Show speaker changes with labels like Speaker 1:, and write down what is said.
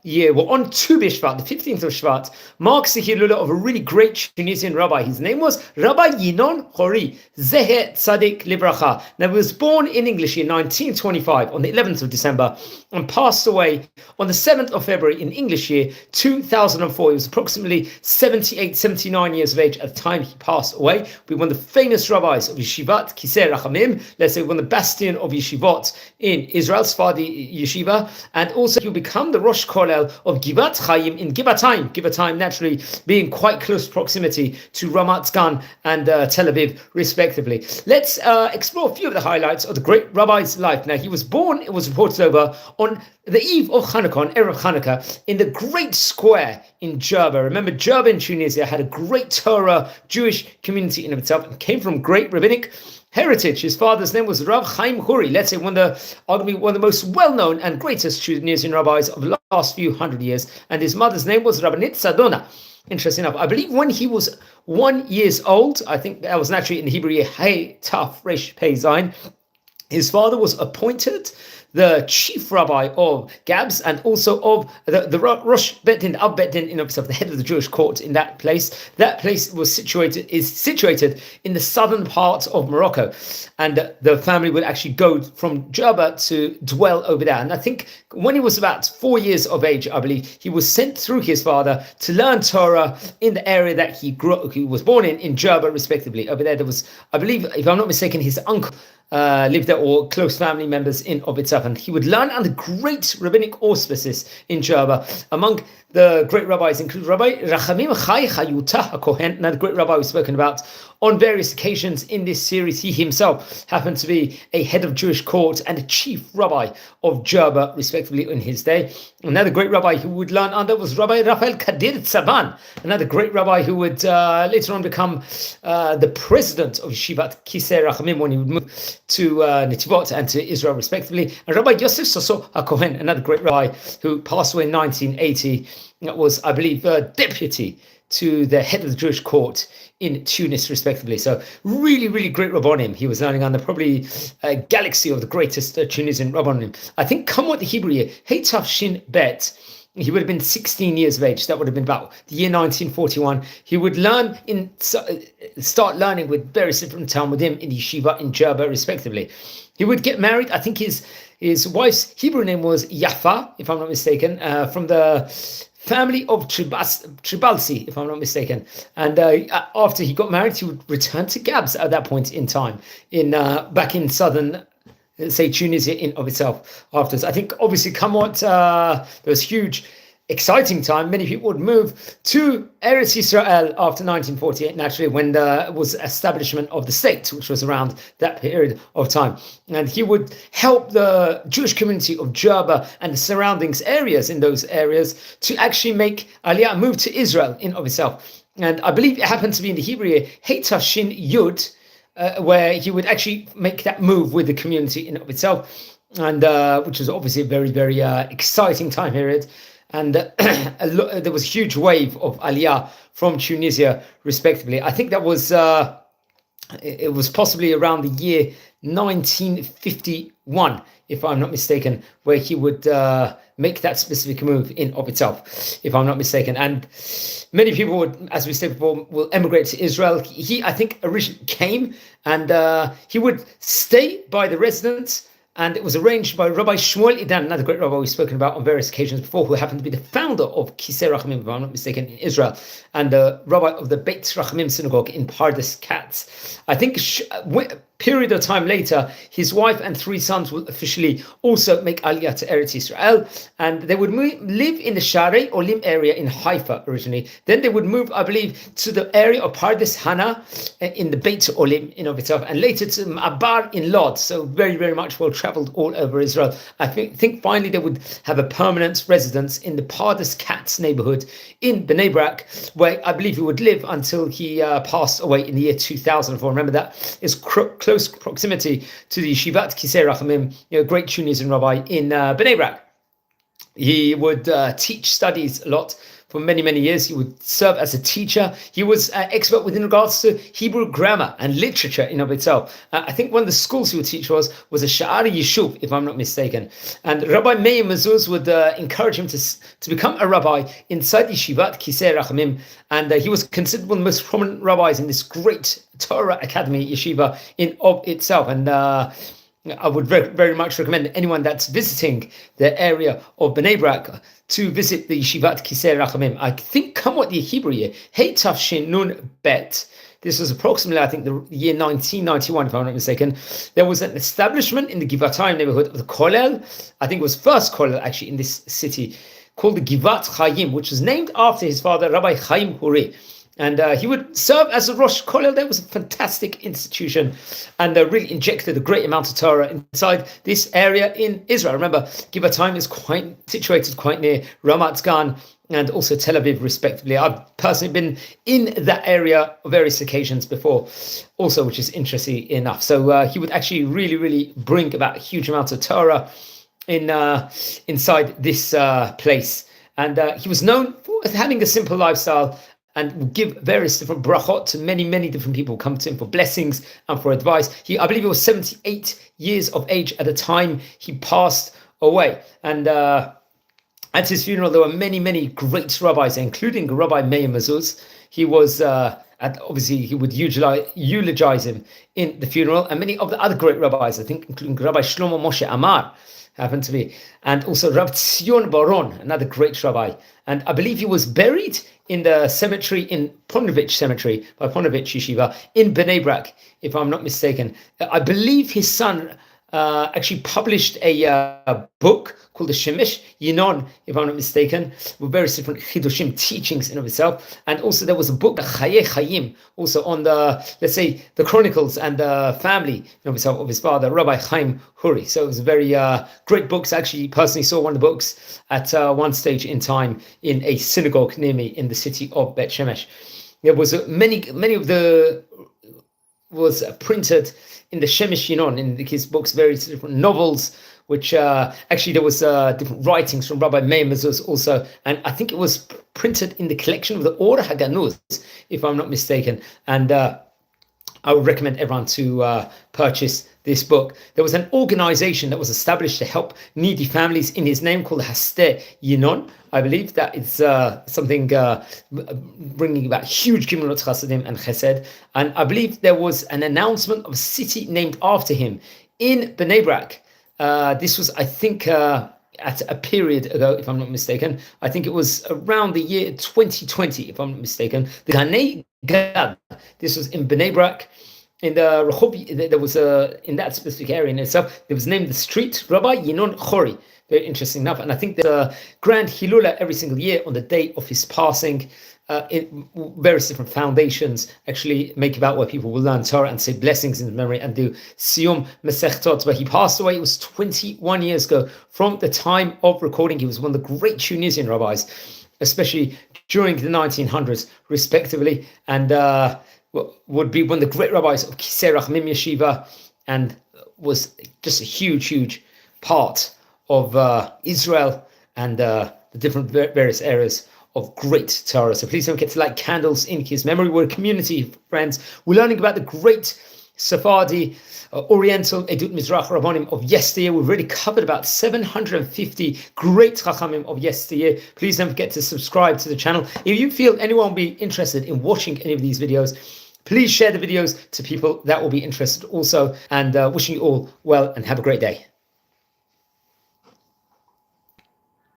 Speaker 1: year, well, on Tu B'Shvat, the 15th of Shvat, marks the Hilula of a really great Tunisian rabbi. His name was Rabbi Yinon Houri Z'tl Libracha. Now, he was born in English in 1925 on the 11th of December and passed away on the 7th of February in English year 2004. He was approximately 78, 79 years of age at the time he passed away. Be one of the famous rabbis of Yeshivat, Rachmim, let's say one of the bastion of Yeshivot in Israel, Sephardi Yeshiva, and also he'll become the Rosh Kowel of Xayim in Gva'tayim naturally being quite close proximity to Ramat Gan and Tel Aviv, respectively. Let's explore a few of the highlights of the great rabbi's life. Now, he was born, it was reported over, on the eve of Hanukkah, on Erev Hanukkah, in the great square in Jerba. Remember, Jerba in Tunisia had a great Torah Jewish community in itself and came from great rabbinic heritage. His father's name was Rav Chaim Khoury, let's say arguably one of the most well-known and greatest Tunisian rabbis of the last few hundred years, and his mother's name was Rabbanit Sadona. Interesting enough, I believe when he was 1 year old, I think that was naturally in the Hebrew, Hey Taf Resh Pei Zayin, his father was appointed the chief rabbi of Gabs and also of the Rosh Bet Din, Ab Bet Din, the head of the Jewish court in that place. That place is situated in the southern part of Morocco, and the family would actually go from Jerba to dwell over there. And I think when he was about 4 years of age, I believe, he was sent through his father to learn Torah in the area that he was born in Jerba, respectively. Over there was, I believe, if I'm not mistaken, his uncle lived there, or close family members in of itself, and he would learn under great rabbinic auspices in Jerba. Among the great rabbis include Rabbi Rachamim Chai Chayuta HaKohen, another great rabbi we've spoken about on various occasions in this series. He himself happened to be a head of Jewish court and a chief rabbi of Jerba, respectively, in his day. Another great rabbi who would learn under was Rabbi Raphael Kadir Tzaban, another great rabbi who would later on become the president of Yeshivat Rachmim when he would move to Netivot and to Israel, respectively. And Rabbi Yosef Soso HaKohen, another great rabbi who passed away in 1980, that was, I believe, deputy to the head of the Jewish court in Tunis, respectively. So really, really great Rabbonim. He was learning under probably a galaxy of the greatest Tunisian Rabbonim. I think, come what the Hebrew year, Hey Taf Shin Bet, he would have been 16 years of age. That would have been about the year 1941. He would start learning with various different Talmudim in Yeshiva in Jerba, respectively. He would get married. I think his wife's Hebrew name was Yafa, if I'm not mistaken, from the family of Tribalsi, if I'm not mistaken. And after he got married, he would return to Gabs at that point in time, back in southern, say, Tunisia in of itself afterwards. I think obviously there was huge, exciting time. Many people would move to Eretz Yisrael after 1948, naturally, when there was establishment of the state, which was around that period of time. And he would help the Jewish community of Jerba and the surroundings areas in those areas to actually make Aliyah move to Israel in of itself. And I believe it happened to be in the Hebrew year, Heitah Shin Yud, where he would actually make that move with the community in of itself, and which was obviously a very, very exciting time period. And there was a huge wave of Aliyah from Tunisia, respectively. I think that was it was possibly around the year 1951, if I'm not mistaken, where he would make that specific move in of itself, if I'm not mistaken. And many people would, as we said before, will emigrate to Israel. He, I think, originally came, and he would stay by the residents. And it was arranged by Rabbi Shmuel Idan, another great rabbi we've spoken about on various occasions before, who happened to be the founder of Kisei Rachamim, if I'm not mistaken, in Israel, and the rabbi of the Beit Rachamim synagogue in Pardes Katz. I think a period of time later, his wife and 3 sons will officially also make Aliyah to Eretz Yisrael, and they would live in the Sharei Olim area in Haifa originally. Then they would move, I believe, to the area of Pardes Hana in the Beit Olim in of itself, and later to Ma'abar in Lod. So very, very much well traveled all over Israel. I think finally they would have a permanent residence in the Pardes Katz neighborhood in Bnei Brak, where I believe he would live until he passed away in the year 2004. Remember, that is close proximity to the Yeshivat Kisei Rachamim, great Tunisian rabbi in Bnei Brak. He would teach studies a lot for many, many years. He would serve as a teacher. He was expert within regards to Hebrew grammar and literature in of itself. I think one of the schools he would teach was a Sha'ari Yishuv, if I'm not mistaken. And Rabbi Meir Mezuz would encourage him to become a rabbi inside Yeshivat Kisei Rachamim. And he was considered one of the most prominent rabbis in this great Torah academy, Yeshiva, in of itself. And I would very, very much recommend anyone that's visiting the area of Bnei Brak to visit the Yeshivat Kisei Rachamim. I think Kamot the Hebrew year, Hey Tafshin Nun Bet. This was approximately, I think, the year 1991, if I'm not mistaken. There was an establishment in the Giv'atayim neighborhood of the Kowel. I think it was first Kowel actually in this city, called the Giv'at Chayim, which was named after his father, Rabbi Chaim Houri. And he would serve as a Rosh Kowel. That was a fantastic institution, and really injected a great amount of Torah inside this area in Israel. Remember, Giv'atayim is situated quite near Ramat Gan and also Tel Aviv, respectively. I've personally been in that area on various occasions before, also, which is interesting enough. So he would actually really, really bring about a huge amount of Torah inside this place. And he was known for having a simple lifestyle, and will give various different brachot to many, many different people who come to him for blessings and for advice. I believe he was 78 years of age at the time he passed away. And at his funeral, there were many, many great rabbis, including Rabbi Meir Mezuz. He was, obviously, he would eulogize him in the funeral, and many of the other great rabbis, I think, including Rabbi Shlomo Moshe Amar, happened to be, and also Rav Tzion Baron, another great rabbi. And I believe he was buried in the cemetery in Ponevezh Cemetery, by Ponevezh Yeshiva, in Bnei Brak, if I'm not mistaken. I believe his son actually published a book called the Shemesh Yinon, if I'm not mistaken, with various different chidushim teachings in of itself. And also there was a book, the Chayim, also on the, let's say, the chronicles and the family of his father, Rabbi Chaim Houri. So it was a very great books. I actually personally saw one of the books at one stage in time in a synagogue near me in the city of Bet Shemesh. There was many of the was printed in the Shemesh Yinon, in his books, various different novels, which actually there was different writings from Rabbi Meir Mezuz also, and I think it was printed in the collection of the Or HaGanuz, if I'm not mistaken. And I would recommend everyone to purchase this book. There was an organization that was established to help needy families in his name called Hashtag Yinon. I believe that it's something bringing about huge Gimulot Chasadim and Chesed. And I believe there was an announcement of a city named after him in Bnei Brak. This was, I think, at a period ago, if I'm not mistaken. I think it was around the year 2020, if I'm not mistaken. The Ganei Gad. This was in Bnei Brak. In the Rehov, there was in that specific area in itself, there was named the street Rabbi Yinon Houri. Very interesting enough. And I think there's a grand Hilula every single year on the day of his passing. In various different foundations actually make about where people will learn Torah and say blessings in his memory and do Siyum Masechtot. But he passed away, it was 21 years ago from the time of recording. He was one of the great Tunisian rabbis, especially during the 1900s, respectively, and would be one of the great rabbis of Kisei Rachamim Yeshiva, and was just a huge part of Israel and the different various areas of great Torah. So please don't forget to light candles in his memory. We're a community, friends. We're learning about the great Sephardi, Oriental, Edut Mizrach Rabbanim of yesteryear. We've already covered about 750 great Rachamim of yesteryear. Please don't forget to subscribe to the channel. If you feel anyone will be interested in watching any of these videos, please share the videos to people that will be interested also. And wishing you all well and have a great day.